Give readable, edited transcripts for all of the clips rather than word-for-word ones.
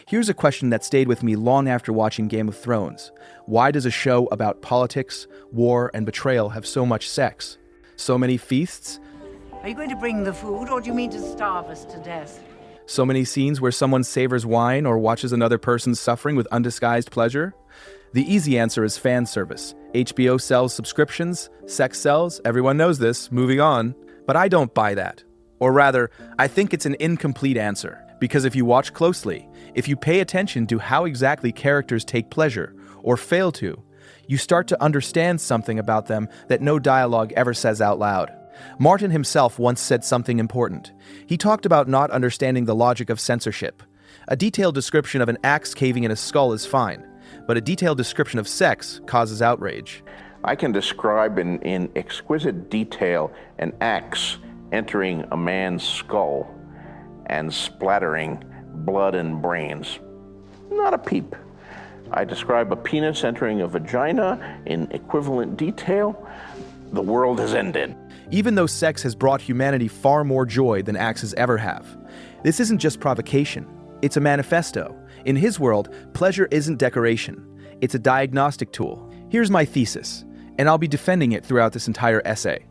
Here's a question that stayed with me long after watching Game of Thrones. Why does a show about politics, war, and betrayal have so much sex? So many feasts? Are you going to bring the food, or do you mean to starve us to death? So many scenes where someone savors wine or watches another person's suffering with undisguised pleasure? The easy answer is fan service. HBO sells subscriptions, sex sells, everyone knows this, moving on. But I don't buy that. Or rather, I think it's an incomplete answer. Because if you watch closely, if you pay attention to how exactly characters take pleasure, or fail to, you start to understand something about them that no dialogue ever says out loud. Martin himself once said something important. He talked about not understanding the logic of censorship. A detailed description of an axe caving in a skull is fine, but a detailed description of sex causes outrage. I can describe in exquisite detail an axe entering a man's skull and splattering blood and brains. Not a peep. I describe a penis entering a vagina in equivalent detail. The world has ended. Even though sex has brought humanity far more joy than axes ever have, this isn't just provocation, it's a manifesto. In his world, pleasure isn't decoration, it's a diagnostic tool. Here's my thesis, and I'll be defending it throughout this entire essay.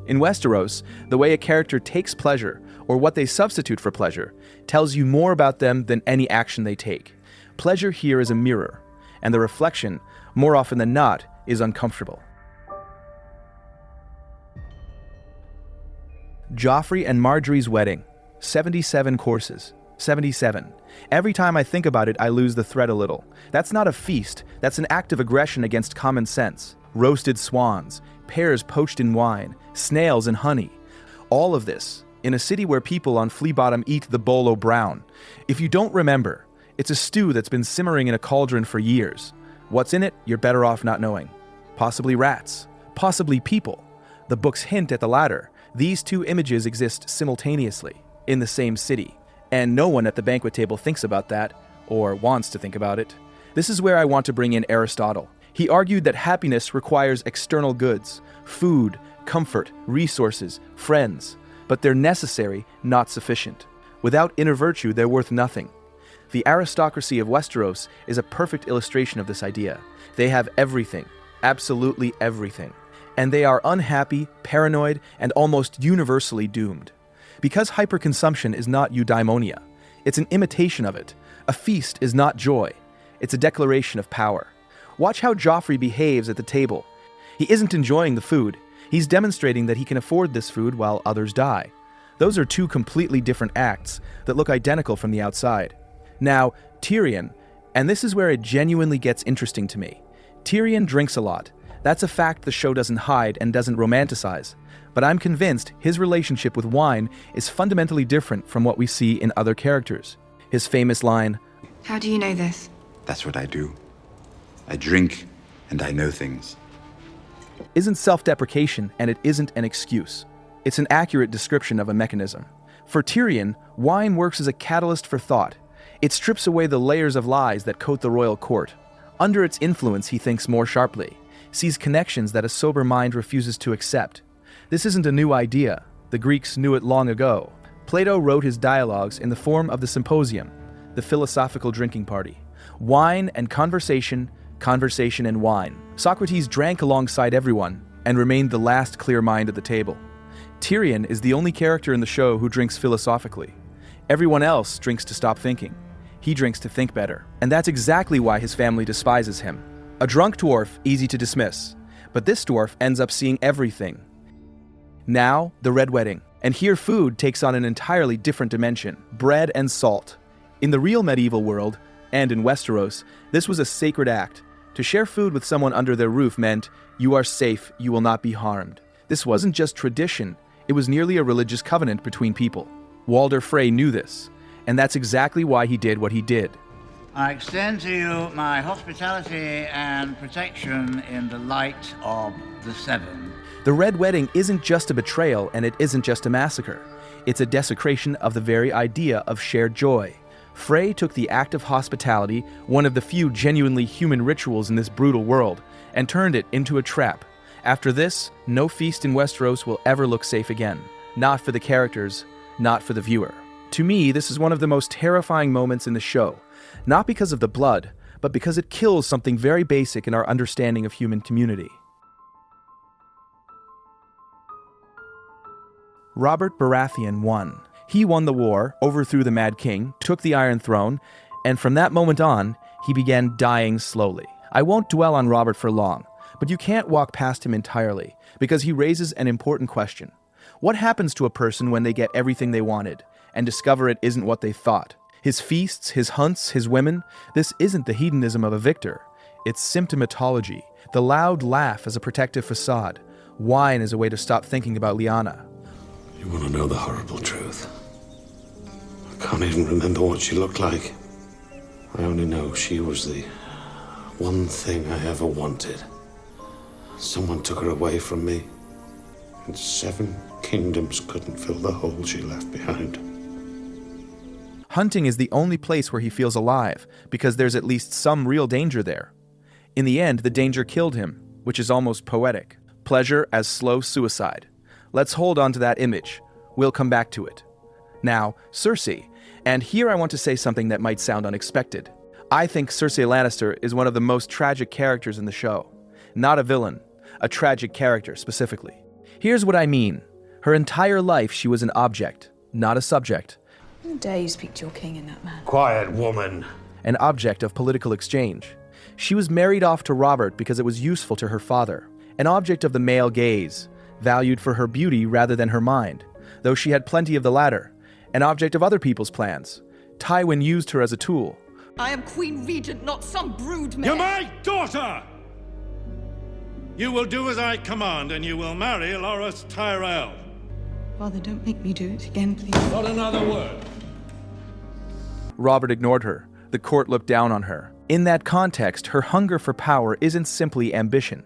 In Westeros, the way a character takes pleasure, or what they substitute for pleasure, tells you more about them than any action they take. Pleasure here is a mirror, and the reflection, more often than not, is uncomfortable. Joffrey and Marjorie's wedding. 77 courses. 77. Every time I think about it, I lose the thread a little. That's not a feast, that's an act of aggression against common sense. Roasted swans, pears poached in wine, snails and honey. All of this, in a city where people on Flea Bottom eat the bolo brown. If you don't remember, it's a stew that's been simmering in a cauldron for years. What's in it, you're better off not knowing. Possibly rats. Possibly people. The books hint at the latter. These two images exist simultaneously, in the same city. And no one at the banquet table thinks about that, or wants to think about it. This is where I want to bring in Aristotle. He argued that happiness requires external goods, food, comfort, resources, friends, but they're necessary, not sufficient. Without inner virtue, they're worth nothing. The aristocracy of Westeros is a perfect illustration of this idea. They have everything, absolutely everything. And they are unhappy, paranoid, and almost universally doomed. Because hyperconsumption is not eudaimonia, it's an imitation of it. A feast is not joy, it's a declaration of power. Watch how Joffrey behaves at the table. He isn't enjoying the food, he's demonstrating that he can afford this food while others die. Those are two completely different acts that look identical from the outside. Now, Tyrion, and this is where it genuinely gets interesting to me. Tyrion drinks a lot. That's a fact the show doesn't hide and doesn't romanticize. But I'm convinced his relationship with wine is fundamentally different from what we see in other characters. His famous line, "How do you know this?" That's what I do. I drink and I know things. Isn't self-deprecation, and it isn't an excuse. It's an accurate description of a mechanism. For Tyrion, wine works as a catalyst for thought. It strips away the layers of lies that coat the royal court. Under its influence, he thinks more sharply, sees connections that a sober mind refuses to accept. This isn't a new idea. The Greeks knew it long ago. Plato wrote his dialogues in the form of the symposium, the philosophical drinking party. Wine and conversation, conversation and wine. Socrates drank alongside everyone and remained the last clear mind at the table. Tyrion is the only character in the show who drinks philosophically. Everyone else drinks to stop thinking. He drinks to think better. And that's exactly why his family despises him. A drunk dwarf, easy to dismiss. But this dwarf ends up seeing everything. Now, the Red Wedding. And here food takes on an entirely different dimension. Bread and salt. In the real medieval world, and in Westeros, this was a sacred act. To share food with someone under their roof meant, you are safe, you will not be harmed. This wasn't just tradition, it was nearly a religious covenant between people. Walder Frey knew this, and that's exactly why he did what he did. I extend to you my hospitality and protection in the light of the Seven. The Red Wedding isn't just a betrayal, and it isn't just a massacre. It's a desecration of the very idea of shared joy. Frey took the act of hospitality, one of the few genuinely human rituals in this brutal world, and turned it into a trap. After this, no feast in Westeros will ever look safe again. Not for the characters, not for the viewer. To me, this is one of the most terrifying moments in the show, not because of the blood, but because it kills something very basic in our understanding of human community. Robert Baratheon won. He won the war, overthrew the Mad King, took the Iron Throne, and from that moment on, he began dying slowly. I won't dwell on Robert for long, but you can't walk past him entirely, because he raises an important question. What happens to a person when they get everything they wanted, and discover it isn't what they thought? His feasts, his hunts, his women, this isn't the hedonism of a victor. It's symptomatology, the loud laugh as a protective facade, wine as a way to stop thinking about Lyanna. You want to know the horrible truth? I can't even remember what she looked like. I only know she was the one thing I ever wanted. Someone took her away from me, and 7 kingdoms couldn't fill the hole she left behind. Hunting is the only place where he feels alive, because there's at least some real danger there. In the end, the danger killed him, which is almost poetic. Pleasure as slow suicide. Let's hold on to that image. We'll come back to it. Now, Cersei. And here I want to say something that might sound unexpected. I think Cersei Lannister is one of the most tragic characters in the show. Not a villain, a tragic character specifically. Here's what I mean. Her entire life she was an object, not a subject. How dare you speak to your king in that manner? Quiet, woman. An object of political exchange. She was married off to Robert because it was useful to her father. An object of the male gaze, valued for her beauty rather than her mind, though she had plenty of the latter. An object of other people's plans. Tywin used her as a tool. I am Queen Regent, not some brood mare. You're my daughter! You will do as I command, and you will marry Olenna Tyrell. Father, don't make me do it again, please. Not another word. Robert ignored her. The court looked down on her. In that context, her hunger for power isn't simply ambition.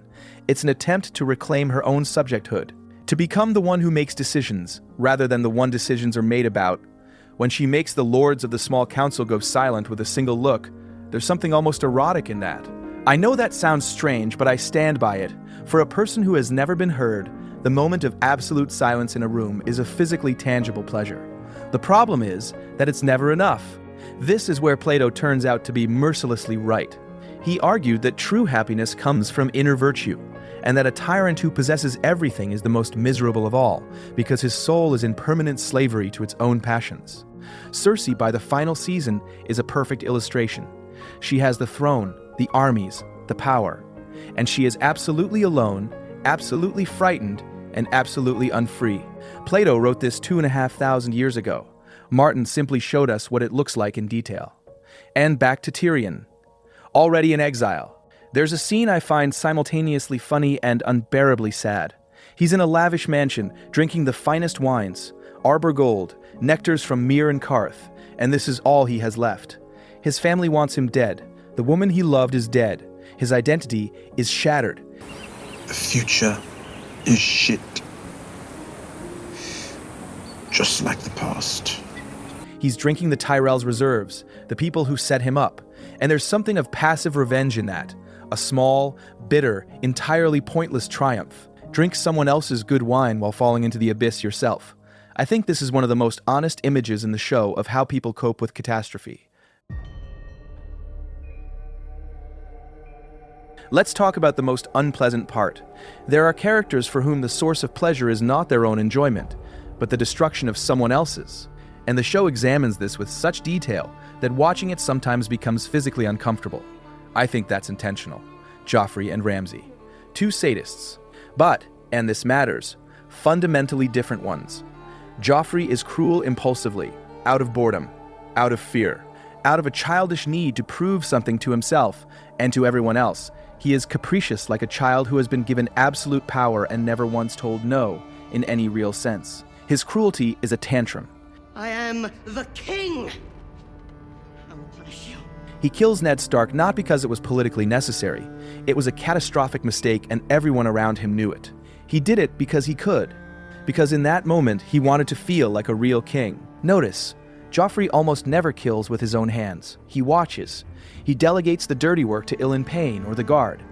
It's an attempt to reclaim her own subjecthood, to become the one who makes decisions, rather than the one decisions are made about. When she makes the lords of the small council go silent with a single look, there's something almost erotic in that. I know that sounds strange, but I stand by it. For a person who has never been heard, the moment of absolute silence in a room is a physically tangible pleasure. The problem is that it's never enough. This is where Plato turns out to be mercilessly right. He argued that true happiness comes from inner virtue, and that a tyrant who possesses everything is the most miserable of all, because his soul is in permanent slavery to its own passions. Cersei, by the final season, is a perfect illustration. She has the throne, the armies, the power, and she is absolutely alone, absolutely frightened, and absolutely unfree. Plato wrote this 2,500 years ago. Martin simply showed us what it looks like in detail. And back to Tyrion. Already in exile. There's a scene I find simultaneously funny and unbearably sad. He's in a lavish mansion, drinking the finest wines, arbor gold, nectars from Myr and Karth, and this is all he has left. His family wants him dead. The woman he loved is dead. His identity is shattered. The future is shit. Just like the past. He's drinking the Tyrell's reserves, the people who set him up, and there's something of passive revenge in that. A small, bitter, entirely pointless triumph. Drink someone else's good wine while falling into the abyss yourself. I think this is one of the most honest images in the show of how people cope with catastrophe. Let's talk about the most unpleasant part. There are characters for whom the source of pleasure is not their own enjoyment, but the destruction of someone else's. And the show examines this with such detail that watching it sometimes becomes physically uncomfortable. I think that's intentional. Joffrey and Ramsay. 2 sadists. But, and this matters, fundamentally different ones. Joffrey is cruel impulsively, out of boredom, out of fear, out of a childish need to prove something to himself and to everyone else. He is capricious like a child who has been given absolute power and never once told no in any real sense. His cruelty is a tantrum. I am the king. I will punish you. He kills Ned Stark not because it was politically necessary. It was a catastrophic mistake and everyone around him knew it. He did it because he could. Because in that moment, he wanted to feel like a real king. Notice, Joffrey almost never kills with his own hands. He watches. He delegates the dirty work to Ilyn Payne or the guard.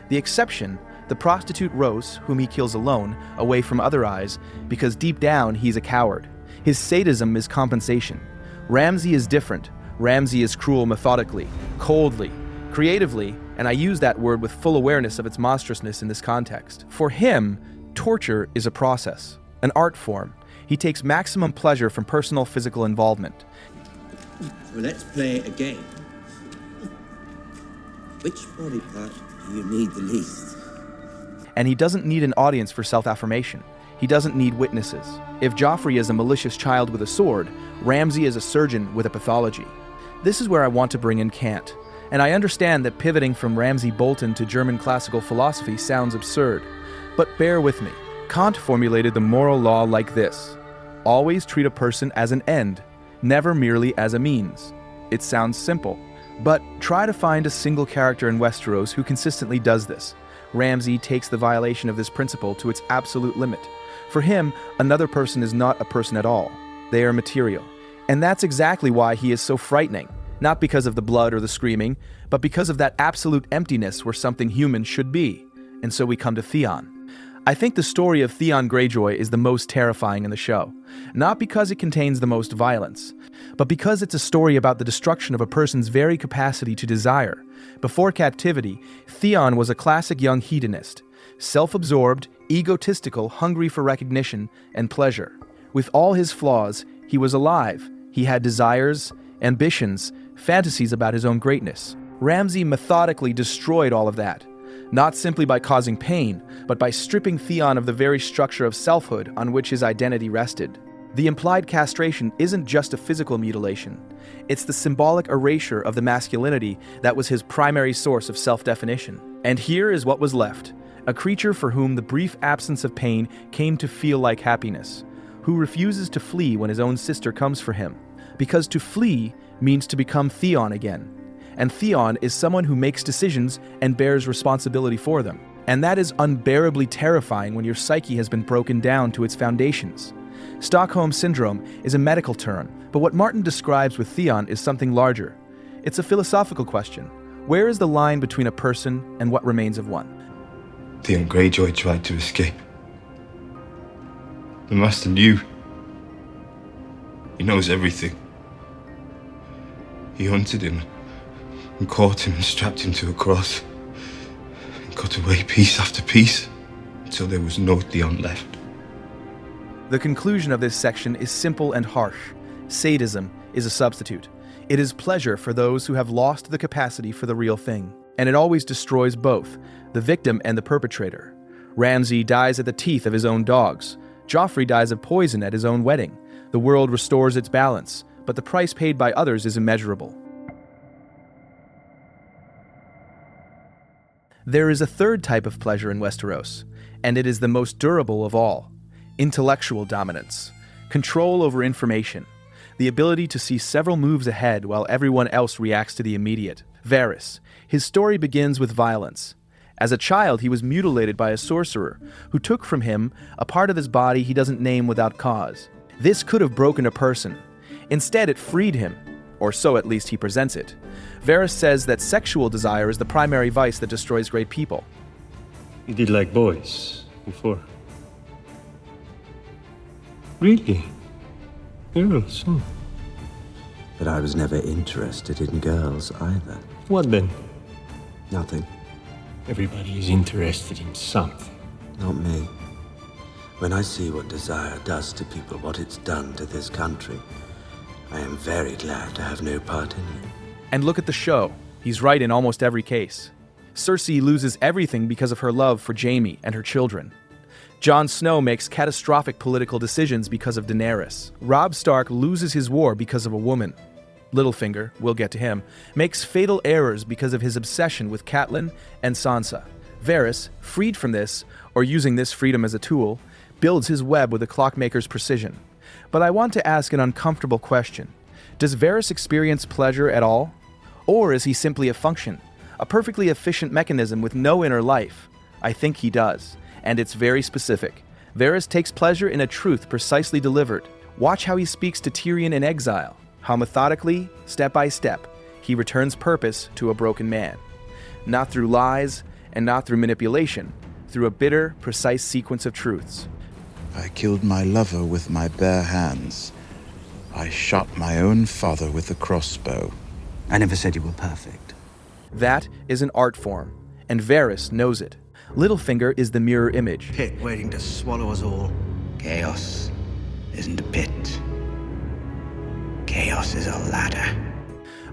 The exception, the prostitute Rose, whom he kills alone, away from other eyes, because deep down he's a coward. His sadism is compensation. Ramsay is different. Ramsay is cruel methodically, coldly, creatively, and I use that word with full awareness of its monstrousness in this context. For him, torture is a process, an art form. He takes maximum pleasure from personal physical involvement. So let's play a game. Which body part do you need the least? And he doesn't need an audience for self-affirmation. He doesn't need witnesses. If Joffrey is a malicious child with a sword, Ramsay is a surgeon with a pathology. This is where I want to bring in Kant. And I understand that pivoting from Ramsay Bolton to German classical philosophy sounds absurd. But bear with me. Kant formulated the moral law like this: always treat a person as an end, never merely as a means. It sounds simple, but try to find a single character in Westeros who consistently does this. Ramsay takes the violation of this principle to its absolute limit. For him, another person is not a person at all. They are material. And that's exactly why he is so frightening. Not because of the blood or the screaming, but because of that absolute emptiness where something human should be. And so we come to Theon. I think the story of Theon Greyjoy is the most terrifying in the show. Not because it contains the most violence, but because it's a story about the destruction of a person's very capacity to desire. Before captivity, Theon was a classic young hedonist, self-absorbed, egotistical, hungry for recognition and pleasure. With all his flaws, he was alive. He had desires, ambitions, fantasies about his own greatness. Ramsay methodically destroyed all of that, not simply by causing pain, but by stripping Theon of the very structure of selfhood on which his identity rested. The implied castration isn't just a physical mutilation. It's the symbolic erasure of the masculinity that was his primary source of self-definition. And here is what was left: a creature for whom the brief absence of pain came to feel like happiness, who refuses to flee when his own sister comes for him. Because to flee means to become Theon again. And Theon is someone who makes decisions and bears responsibility for them. And that is unbearably terrifying when your psyche has been broken down to its foundations. Stockholm Syndrome is a medical term, but what Martin describes with Theon is something larger. It's a philosophical question. Where is the line between a person and what remains of one? Theon Greyjoy tried to escape. The Master knew. He knows everything. He hunted him and caught him and strapped him to a cross and cut away piece after piece until there was no Theon left. The conclusion of this section is simple and harsh. Sadism is a substitute. It is pleasure for those who have lost the capacity for the real thing. And it always destroys both, the victim and the perpetrator. Ramsay dies at the teeth of his own dogs. Joffrey dies of poison at his own wedding. The world restores its balance, but the price paid by others is immeasurable. There is a third type of pleasure in Westeros, and it is the most durable of all: intellectual dominance, control over information, the ability to see several moves ahead while everyone else reacts to the immediate. Varys. His story begins with violence. As a child, he was mutilated by a sorcerer who took from him a part of his body he doesn't name without cause. This could have broken a person. Instead, it freed him, or so at least he presents it. Varys says that sexual desire is the primary vice that destroys great people. You did like boys before. Really? Girls, huh? But I was never interested in girls either. What then? Nothing. Everybody is interested in something. Not me. When I see what desire does to people, what it's done to this country, I am very glad to have no part in it. And look at the show. He's right in almost every case. Cersei loses everything because of her love for Jaime and her children. Jon Snow makes catastrophic political decisions because of Daenerys. Robb Stark loses his war because of a woman. Littlefinger, we'll get to him, makes fatal errors because of his obsession with Catelyn and Sansa. Varys, freed from this, or using this freedom as a tool, builds his web with a clockmaker's precision. But I want to ask an uncomfortable question. Does Varys experience pleasure at all? Or is he simply a function, a perfectly efficient mechanism with no inner life? I think he does, and it's very specific. Varys takes pleasure in a truth precisely delivered. Watch how he speaks to Tyrion in exile, how methodically, step by step, he returns purpose to a broken man. Not through lies and not through manipulation, through a bitter, precise sequence of truths. I killed my lover with my bare hands, I shot my own father with a crossbow. I never said you were perfect. That is an art form, and Varys knows it. Littlefinger is the mirror image. Pit waiting to swallow us all. Chaos isn't a pit. Chaos is a ladder.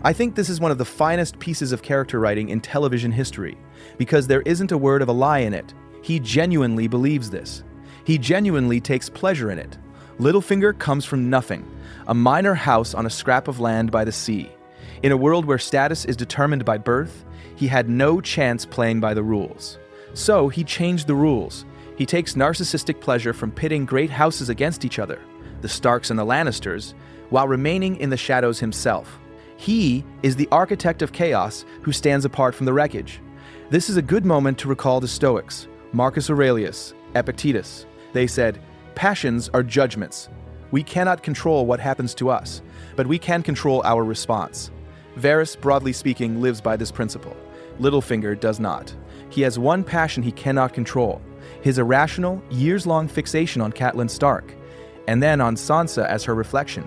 I think this is one of the finest pieces of character writing in television history, because there isn't a word of a lie in it. He genuinely believes this. He genuinely takes pleasure in it. Littlefinger comes from nothing, a minor house on a scrap of land by the sea. In a world where status is determined by birth, he had no chance playing by the rules. So he changed the rules. He takes narcissistic pleasure from pitting great houses against each other, the Starks and the Lannisters, while remaining in the shadows himself. He is the architect of chaos who stands apart from the wreckage. This is a good moment to recall the Stoics, Marcus Aurelius, Epictetus. They said, "Passions are judgments. We cannot control what happens to us, but we can control our response." Varys, broadly speaking, lives by this principle. Littlefinger does not. He has one passion he cannot control, his irrational, years-long fixation on Catelyn Stark, and then on Sansa as her reflection.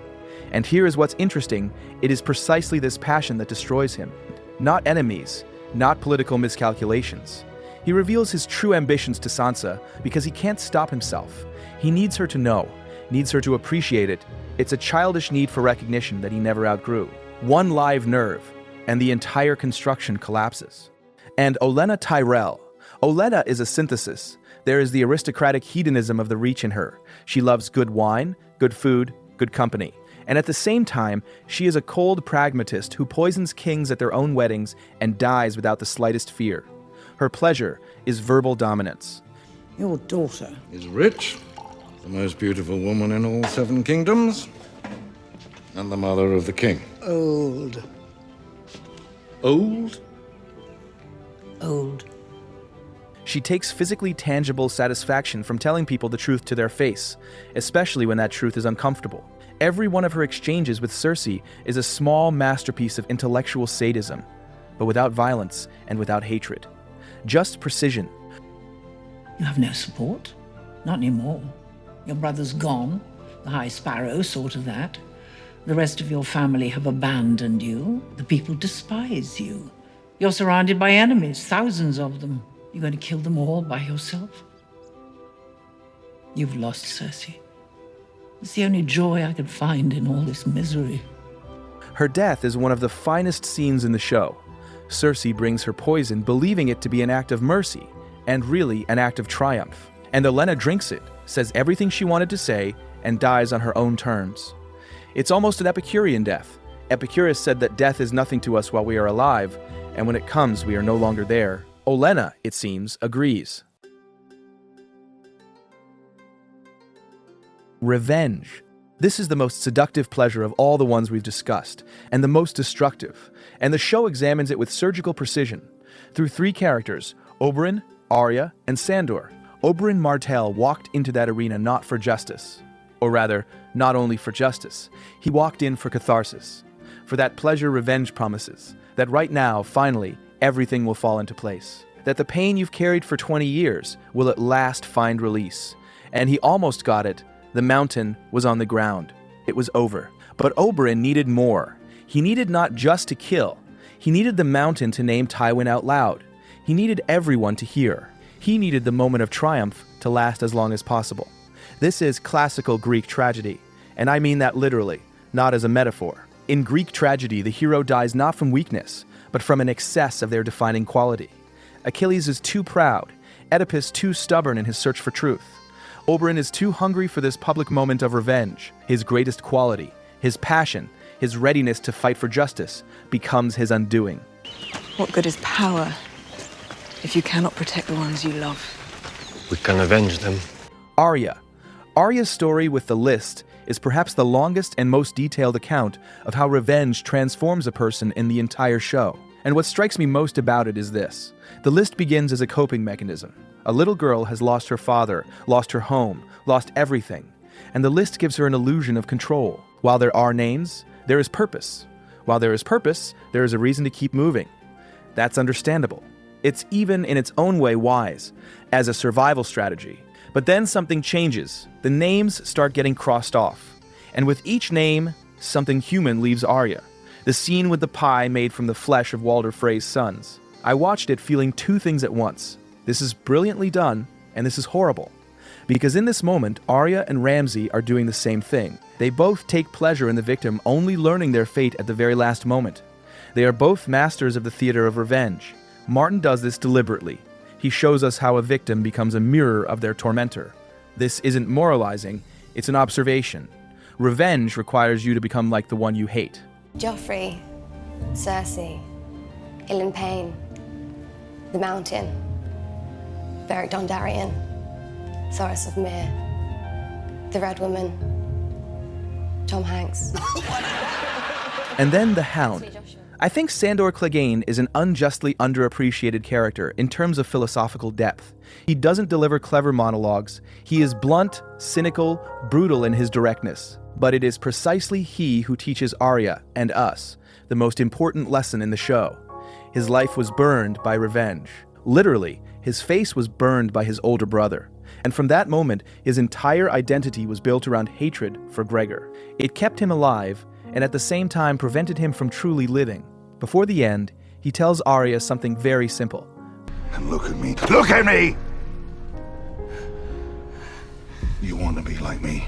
And here is what's interesting, it is precisely this passion that destroys him. Not enemies, not political miscalculations. He reveals his true ambitions to Sansa because he can't stop himself. He needs her to know, needs her to appreciate it. It's a childish need for recognition that he never outgrew. One live nerve, and the entire construction collapses. And Olenna Tyrell. Olenna is a synthesis. There is the aristocratic hedonism of the Reach in her. She loves good wine, good food, good company. And at the same time, she is a cold pragmatist who poisons kings at their own weddings and dies without the slightest fear. Her pleasure is verbal dominance. Your daughter is rich, the most beautiful woman in all 7 kingdoms, and the mother of the king. old. Old? Old. She takes physically tangible satisfaction from telling people the truth to their face, especially when that truth is uncomfortable. Every one of her exchanges with Cersei is a small masterpiece of intellectual sadism, but without violence and without hatred. Just precision. You have no support? Not anymore. Your brother's gone. The High Sparrow saw to that. The rest of your family have abandoned you. The people despise you. You're surrounded by enemies, thousands of them. You're going to kill them all by yourself? You've lost Cersei. It's the only joy I can find in all this misery. Her death is one of the finest scenes in the show. Cersei brings her poison, believing it to be an act of mercy, and really an act of triumph. And Olenna drinks it, says everything she wanted to say, and dies on her own terms. It's almost an Epicurean death. Epicurus said that death is nothing to us while we are alive, and when it comes, we are no longer there. Olenna, it seems, agrees. Revenge. This is the most seductive pleasure of all the ones we've discussed, and the most destructive, and the show examines it with surgical precision. Through 3 characters, Oberyn, Arya, and Sandor, Oberyn Martell walked into that arena not for justice. Or rather, not only for justice, he walked in for catharsis. For that pleasure revenge promises, that right now, finally, everything will fall into place. That the pain you've carried for 20 years will at last find release. And he almost got it. The mountain was on the ground. It was over. But Oberyn needed more. He needed not just to kill. He needed the mountain to name Tywin out loud. He needed everyone to hear. He needed the moment of triumph to last as long as possible. This is classical Greek tragedy, and I mean that literally, not as a metaphor. In Greek tragedy, the hero dies not from weakness, but from an excess of their defining quality. Achilles is too proud, Oedipus too stubborn in his search for truth. Oberyn is too hungry for this public moment of revenge. His greatest quality, his passion, his readiness to fight for justice, becomes his undoing. What good is power if you cannot protect the ones you love? We can avenge them. Arya. Arya's story with the list is perhaps the longest and most detailed account of how revenge transforms a person in the entire show. And what strikes me most about it is this. The list begins as a coping mechanism. A little girl has lost her father, lost her home, lost everything. And the list gives her an illusion of control. While there are names, there is purpose. While there is purpose, there is a reason to keep moving. That's understandable. It's even in its own way wise, as a survival strategy. But then something changes. The names start getting crossed off. And with each name, something human leaves Arya. The scene with the pie made from the flesh of Walder Frey's sons. I watched it feeling two things at once. This is brilliantly done, and this is horrible. Because in this moment, Arya and Ramsay are doing the same thing. They both take pleasure in the victim only learning their fate at the very last moment. They are both masters of the theater of revenge. Martin does this deliberately. He shows us how a victim becomes a mirror of their tormentor. This isn't moralizing, it's an observation. Revenge requires you to become like the one you hate. Joffrey, Cersei, Ilyn Payne, The Mountain, Beric Dondarrion, Thoros of Myr, The Red Woman, Tom Hanks. And then the Hound. I think Sandor Clegane is an unjustly underappreciated character in terms of philosophical depth. He doesn't deliver clever monologues. He is blunt, cynical, brutal in his directness. But it is precisely he who teaches Arya and us the most important lesson in the show. His life was burned by revenge. Literally, his face was burned by his older brother. And from that moment, his entire identity was built around hatred for Gregor. It kept him alive, and at the same time prevented him from truly living. Before the end, he tells Arya something very simple. And look at me. Look at me! You want to be like me?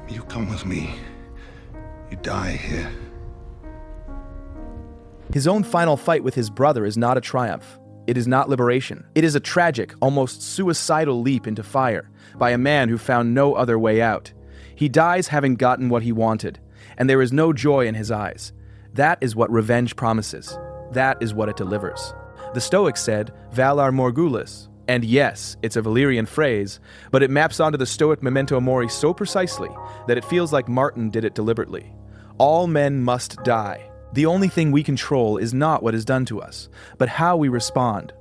You come with me. You die here. His own final fight with his brother is not a triumph. It is not liberation. It is a tragic, almost suicidal leap into fire by a man who found no other way out. He dies having gotten what he wanted, and there is no joy in his eyes. That is what revenge promises. That is what it delivers. The Stoics said, Valar Morghulis. And yes, it's a Valyrian phrase, but it maps onto the Stoic memento mori so precisely that it feels like Martin did it deliberately. All men must die. The only thing we control is not what is done to us, but how we respond.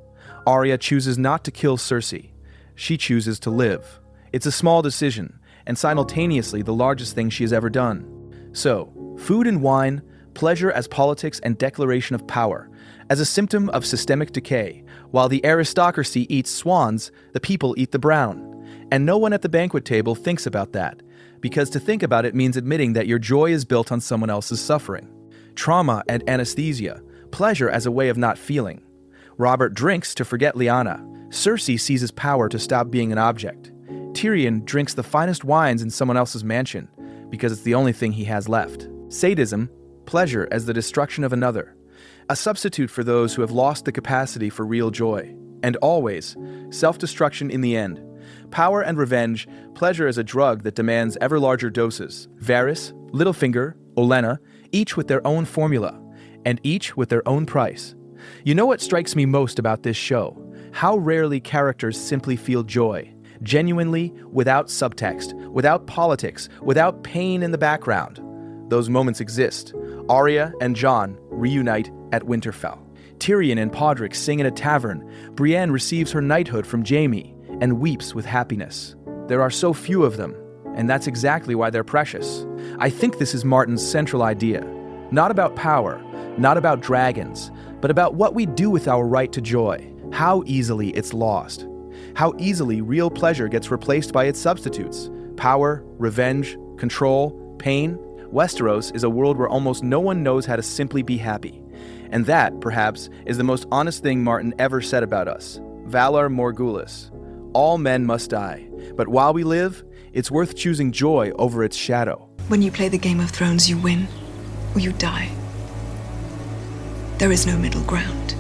Arya chooses not to kill Cersei. She chooses to live. It's a small decision, and simultaneously the largest thing she has ever done. So, food and wine, pleasure as politics and declaration of power, as a symptom of systemic decay. While the aristocracy eats swans, the people eat the brown. And no one at the banquet table thinks about that, because to think about it means admitting that your joy is built on someone else's suffering. Trauma and anesthesia, pleasure as a way of not feeling. Robert drinks to forget Lyanna. Cersei seizes power to stop being an object. Tyrion drinks the finest wines in someone else's mansion, because it's the only thing he has left. Sadism, pleasure as the destruction of another. A substitute for those who have lost the capacity for real joy. And always, self-destruction in the end. Power and revenge, pleasure as a drug that demands ever larger doses. Varys, Littlefinger, Olenna, each with their own formula, and each with their own price. You know what strikes me most about this show? How rarely characters simply feel joy. Genuinely, without subtext, without politics, without pain in the background. Those moments exist. Arya and Jon reunite at Winterfell. Tyrion and Podrick sing in a tavern. Brienne receives her knighthood from Jaime and weeps with happiness. There are so few of them, and that's exactly why they're precious. I think this is Martin's central idea. Not about power, not about dragons, but about what we do with our right to joy. How easily it's lost. How easily real pleasure gets replaced by its substitutes. Power, revenge, control, pain. Westeros is a world where almost no one knows how to simply be happy. And that, perhaps, is the most honest thing Martin ever said about us. Valar Morghulis. All men must die. But while we live, it's worth choosing joy over its shadow. When you play the Game of Thrones, you win, or you die. There is no middle ground.